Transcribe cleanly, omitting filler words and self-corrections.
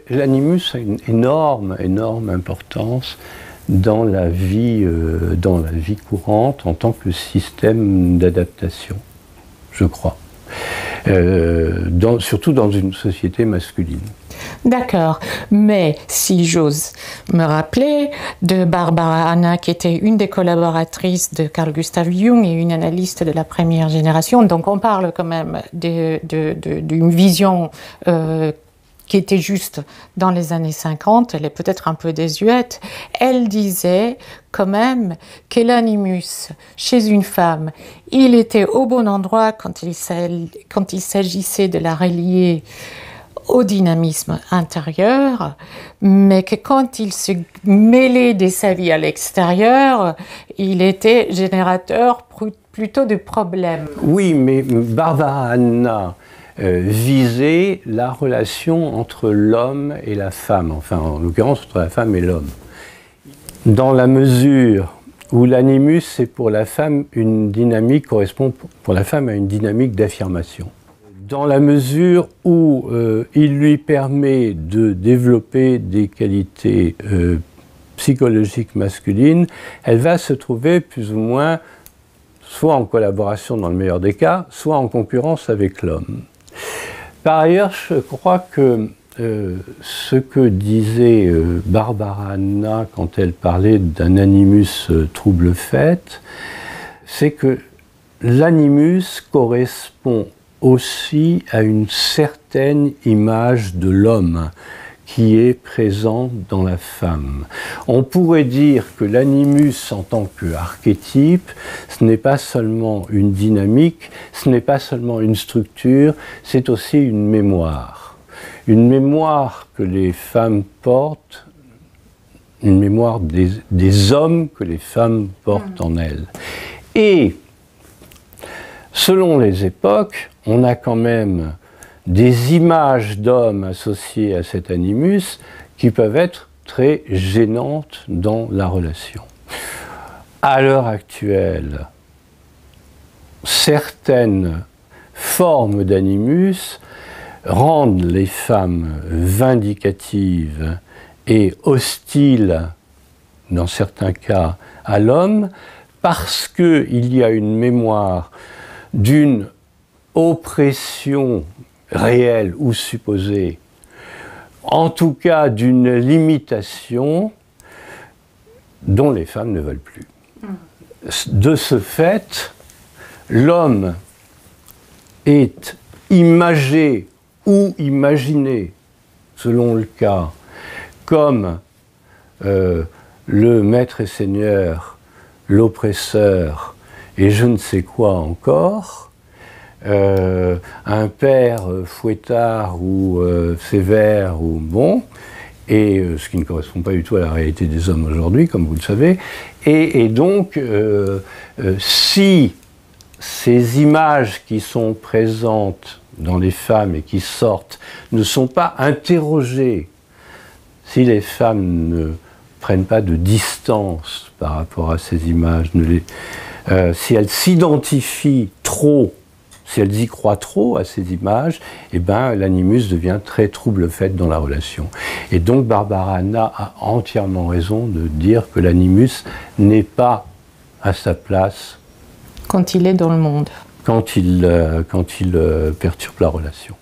L'animus a une énorme importance dans la vie courante en tant que système d'adaptation, je crois. Surtout dans une société masculine. D'accord, mais si j'ose me rappeler de Barbara Anna, qui était une des collaboratrices de Carl Gustav Jung et une analyste de la première génération, donc on parle quand même d'une vision qui était juste dans les années 50, elle est peut-être un peu désuète. Elle disait quand même que l'animus chez une femme, il était au bon endroit quand il s'agissait de la relier au dynamisme intérieur, mais que quand il se mêlait de sa vie à l'extérieur, il était générateur plutôt de problèmes. Oui, mais Barbara Anna visait la relation entre l'homme et la femme, enfin en l'occurrence entre la femme et l'homme. Dans la mesure où l'animus est pour la femme une dynamique, correspond pour la femme à une dynamique d'affirmation. Dans la mesure où il lui permet de développer des qualités psychologiques masculines, elle va se trouver plus ou moins soit en collaboration dans le meilleur des cas, soit en concurrence avec l'homme. Par ailleurs, je crois que ce que disait Barbara Anna quand elle parlait d'un animus trouble-fête, c'est que l'animus correspond aussi à une certaine image de l'homme qui est présent dans la femme. On pourrait dire que l'animus en tant qu'archétype, ce n'est pas seulement une dynamique, ce n'est pas seulement une structure, c'est aussi une mémoire. Une mémoire que les femmes portent, une mémoire des hommes que les femmes portent en elles. Et selon les époques, on a quand même des images d'hommes associées à cet animus qui peuvent être très gênantes dans la relation. À l'heure actuelle, certaines formes d'animus rendent les femmes vindicatives et hostiles, dans certains cas, à l'homme, parce qu'il y a une mémoire d'une oppression réelle ou supposée, en tout cas d'une limitation dont les femmes ne veulent plus. De ce fait, l'homme est imagé ou imaginé, selon le cas, comme le maître et seigneur, l'oppresseur et je ne sais quoi encore, un père fouettard ou sévère ou bon, et ce qui ne correspond pas du tout à la réalité des hommes aujourd'hui, comme vous le savez, et donc si ces images qui sont présentes dans les femmes et qui sortent ne sont pas interrogées, si les femmes ne prennent pas de distance par rapport à ces images, si elles s'identifient trop, si elles y croient trop à ces images, eh ben, l'animus devient très trouble-fête dans la relation. Et donc Barbara Anna a entièrement raison de dire que l'animus n'est pas à sa place quand il est dans le monde. Quand il perturbe la relation.